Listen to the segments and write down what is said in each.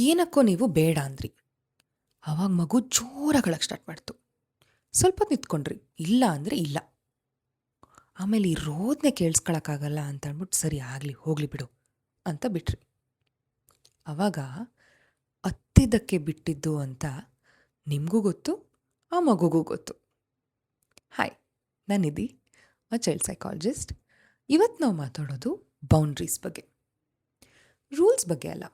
ಏನಕ್ಕೋ ನೀವು ಬೇಡ ಅಂದ್ರಿ. ಆವಾಗ ಮಗು ಜೋರಾಗಿ ಅಳಕ್ಕೆ ಸ್ಟಾರ್ಟ್ ಮಾಡ್ತು. ಸ್ವಲ್ಪ ಹೊತ್ತು ನಿಂತ್ಕೊಂಡ್ರಿ, ಇಲ್ಲ ಅಂದರೆ ಇಲ್ಲ. ಆಮೇಲೆ ಈ ರೋದನೆ ಕೇಳಿಸ್ಕೊಳಕ್ಕಾಗಲ್ಲ ಅಂತ ಅಂದ್ಬಿಟ್ಟು ಸರಿ ಆಗಲಿ ಹೋಗಲಿ ಬಿಡು ಅಂತ ಬಿಟ್ರಿ. ಆವಾಗ ಅತ್ತಿದ್ದಕ್ಕೆ ಬಿಟ್ಟಿದ್ದು ಅಂತ ನಿಮಗೂ ಗೊತ್ತು, ಆ ಮಗುಗೂ ಗೊತ್ತು. ಹಾಯ್, ನಾನಿದ್ದಿ ಚೈಲ್ಡ್ ಸೈಕಾಲಜಿಸ್ಟ್. ಇವತ್ತು ನಾವು ಮಾತಾಡೋದು ಬೌಂಡ್ರೀಸ್ ಬಗ್ಗೆ. ರೂಲ್ಸ್ ಬಗ್ಗೆ ಅಲ್ಲ,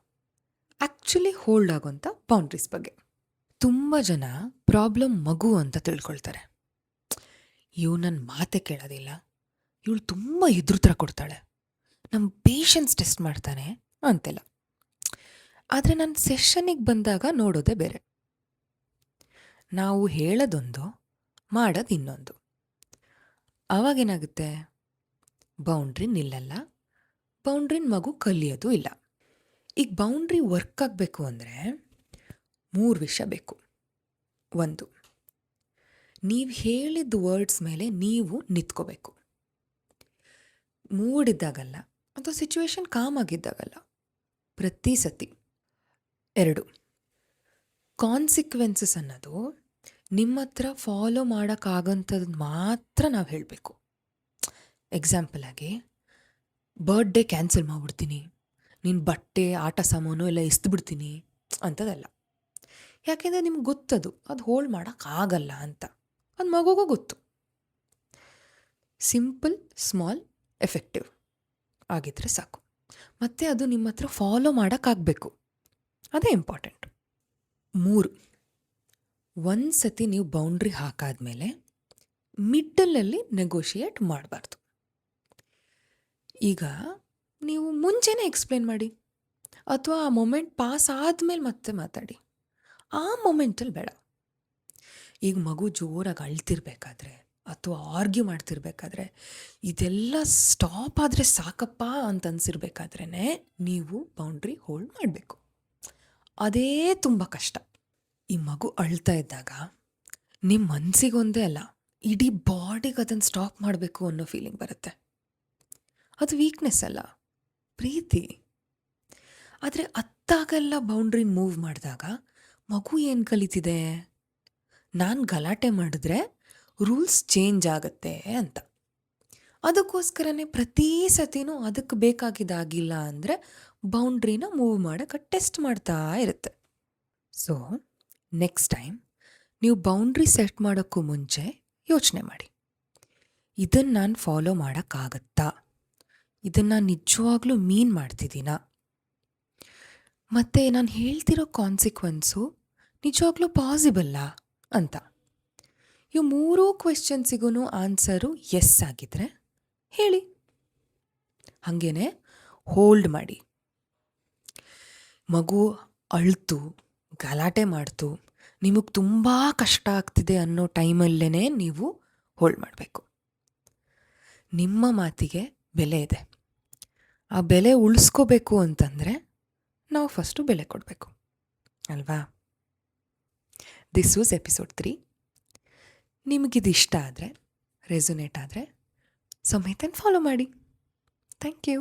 ಆ್ಯಕ್ಚುಲಿ ಹೋಲ್ಡ್ ಆಗೋಂಥ ಬೌಂಡ್ರೀಸ್ ಬಗ್ಗೆ. ತುಂಬ ಜನ ಪ್ರಾಬ್ಲಮ್ ಮಗು ಅಂತ ತಿಳ್ಕೊಳ್ತಾರೆ. ಇವು ನನ್ನ ಮಾತೆ ಕೇಳೋದಿಲ್ಲ, ಇವಳು ತುಂಬ ಎದುರುತ್ರ ಕೊಡ್ತಾಳೆ, ನಮ್ಮ ಪೇಷನ್ಸ್ ಟೆಸ್ಟ್ ಮಾಡ್ತಾನೆ ಅಂತೆಲ್ಲ. ಆದರೆ ನನ್ನ ಸೆಷನ್ನಿಗೆ ಬಂದಾಗ ನೋಡೋದೇ ಬೇರೆ. ನಾವು ಹೇಳೋದೊಂದು, ಮಾಡೋದು ಇನ್ನೊಂದು. ಆವಾಗೇನಾಗುತ್ತೆ, ಬೌಂಡ್ರಿ ನಿಲ್ಲಲ್ಲ, ಬೌಂಡ್ರಿನ ಮಗು ಕಲಿಯೋದು ಇಲ್ಲ. ಈಗ ಬೌಂಡ್ರಿ ವರ್ಕ್ ಆಗಬೇಕು ಅಂದರೆ 3 ವಿಷಯ ಬೇಕು. 1, ನೀವು ಹೇಳಿದ ವರ್ಡ್ಸ್ ಮೇಲೆ ನೀವು ನಿಂತ್ಕೋಬೇಕು, ಮೂಡಿದ್ದಾಗಲ್ಲ ಅಥವಾ ಸಿಚುವೇಶನ್ ಕಾಮ್ ಆಗಿದ್ದಾಗಲ್ಲ, ಪ್ರತಿ ಸತಿ. 2, ಕಾನ್ಸಿಕ್ವೆನ್ಸಸ್ ಅನ್ನೋದು ನಿಮ್ಮ ಹತ್ರ ಫಾಲೋ ಮಾಡೋಕ್ಕಾಗಂಥದ್ದು ಮಾತ್ರ ನಾವು ಹೇಳಬೇಕು. ಎಕ್ಸಾಂಪಲ್ ಆಗಿ, ಬರ್ಡೇ ಕ್ಯಾನ್ಸಲ್ ಮಾಡಿಬಿಡ್ತೀನಿ, ನಿನ್ನ ಬಟ್ಟೆ ಆಟ ಸಾಮಾನು ಎಲ್ಲ ಎಸ್ದುಬಿಡ್ತೀನಿ ಅಂಥದ್ದಲ್ಲ. ಯಾಕೆಂದರೆ ನಿಮ್ಗೆ ಗೊತ್ತದು ಅದು ಹೋಲ್ಡ್ ಮಾಡೋಕ್ಕಾಗಲ್ಲ ಅಂತ. ಅದು ಮಗುಗೂ ಗೊತ್ತು. ಸಿಂಪಲ್, ಸ್ಮಾಲ್, ಎಫೆಕ್ಟಿವ್ ಆಗಿದ್ದರೆ ಸಾಕು. ಮತ್ತು ಅದು ನಿಮ್ಮ ಹತ್ರ ಫಾಲೋ ಮಾಡೋಕ್ಕಾಗಬೇಕು, ಅದೇ ಇಂಪಾರ್ಟೆಂಟ್. 3, ಒಂದು ಸತಿ ನೀವು ಬೌಂಡ್ರಿ ಹಾಕಾದ್ಮೇಲೆ ಮಿಡ್ಡಲಲ್ಲಿ ನೆಗೋಷಿಯೇಟ್ ಮಾಡಬಾರ್ದು. ಈಗ ನೀವು ಮುಂಚೆನೇ ಎಕ್ಸ್ಪ್ಲೇನ್ ಮಾಡಿ, ಅಥವಾ ಆ ಮೊಮೆಂಟ್ ಪಾಸ್ ಆದಮೇಲೆ ಮತ್ತೆ ಮಾತಾಡಿ. ಆ ಮೊಮೆಂಟಲ್ಲಿ ಬೇಡ. ಈಗ ಮಗು ಜೋರಾಗಿ ಅಳ್ತಿರ್ಬೇಕಾದ್ರೆ ಅಥವಾ ಆರ್ಗ್ಯೂ ಮಾಡ್ತಿರ್ಬೇಕಾದ್ರೆ ಇದೆಲ್ಲ ಸ್ಟಾಪ್ ಆದರೆ ಸಾಕಪ್ಪ ಅಂತ ಅನಿಸಿರ್ಬೇಕಾದ್ರೇ ನೀವು ಬೌಂಡ್ರಿ ಹೋಲ್ಡ್ ಮಾಡಬೇಕು. ಅದೇ ತುಂಬ ಕಷ್ಟ. ಈ ಮಗು ಅಳ್ತಾ ಇದ್ದಾಗ ನಿಮ್ಮ ಮನಸ್ಸಿಗೊಂದೇ ಅಲ್ಲ, ಇಡೀ ಬಾಡಿಗೆ ಅದನ್ನು ಸ್ಟಾಪ್ ಮಾಡಬೇಕು ಅನ್ನೋ ಫೀಲಿಂಗ್ ಬರುತ್ತೆ. ಅದು ವೀಕ್ನೆಸ್ ಅಲ್ಲ, ಪ್ರೀತಿ. ಆದರೆ ಅತ್ತಾಗೆಲ್ಲ ಬೌಂಡ್ರಿ ಮೂವ್ ಮಾಡಿದಾಗ ಮಗು ಏನು ಕಲಿತಿದೆ, ನಾನು ಗಲಾಟೆ ಮಾಡಿದ್ರೆ ರೂಲ್ಸ್ ಚೇಂಜ್ ಆಗುತ್ತೆ ಅಂತ. ಅದಕ್ಕೋಸ್ಕರನೇ ಪ್ರತಿ ಸತಿನೂ ಅದಕ್ಕೆ ಬೇಕಾಗಿದ್ದಾಗಿಲ್ಲ ಅಂದರೆ ಬೌಂಡ್ರಿನ ಮೂವ್ ಮಾಡೋಕ್ಕೆ ಟೆಸ್ಟ್ ಮಾಡ್ತಾ ಇರುತ್ತೆ. ಸೊ ನೆಕ್ಸ್ಟ್ ಟೈಮ್ ನೀವು ಬೌಂಡ್ರಿ ಸೆಟ್ ಮಾಡೋಕ್ಕೂ ಮುಂಚೆ ಯೋಚನೆ ಮಾಡಿ, ಇದನ್ನು ನಾನು ಫಾಲೋ ಮಾಡೋಕ್ಕಾಗತ್ತಾ, ಇದನ್ನು ನಿಜವಾಗ್ಲೂ ಮೀನ್ ಮಾಡ್ತಿದ್ದೀನಾ, ಮತ್ತು ನಾನು ಹೇಳ್ತಿರೋ ಕಾನ್ಸಿಕ್ವೆನ್ಸು ನಿಜವಾಗ್ಲೂ ಪಾಸಿಬಲ್ಲಾ ಅಂತ. ಇವು 3 ಕ್ವೆಶ್ಚನ್ಸಿಗೂ ಆನ್ಸರು ಎಸ್ ಆಗಿದ್ರೆ ಹೇಳಿ. ಹಾಗೇನೆ ಹೋಲ್ಡ್ ಮಾಡಿ. ಮಗು ಅಳ್ತು ಗಲಾಟೆ ಮಾಡ್ತು, ನಿಮಗೆ ತುಂಬ ಕಷ್ಟ ಆಗ್ತಿದೆ ಅನ್ನೋ ಟೈಮಲ್ಲೇ ನೀವು ಹೋಲ್ಡ್ ಮಾಡಬೇಕು. ನಿಮ್ಮ ಮಾತಿಗೆ ಬೆಲೆ ಇದೆ. ಆ ಬೆಲೆ ಉಳಿಸ್ಕೋಬೇಕು ಅಂತಂದರೆ ನಾವು ಫಸ್ಟು ಬೆಲೆ ಕೊಡಬೇಕು ಅಲ್ವಾ? This was episode 3. ನಿಮಗಿದು ಇಷ್ಟ ಆದರೆ, ರೆಸೊನೇಟ್ ಆದರೆ ಸಮೇತ ಫಾಲೋ ಮಾಡಿ. Thank you.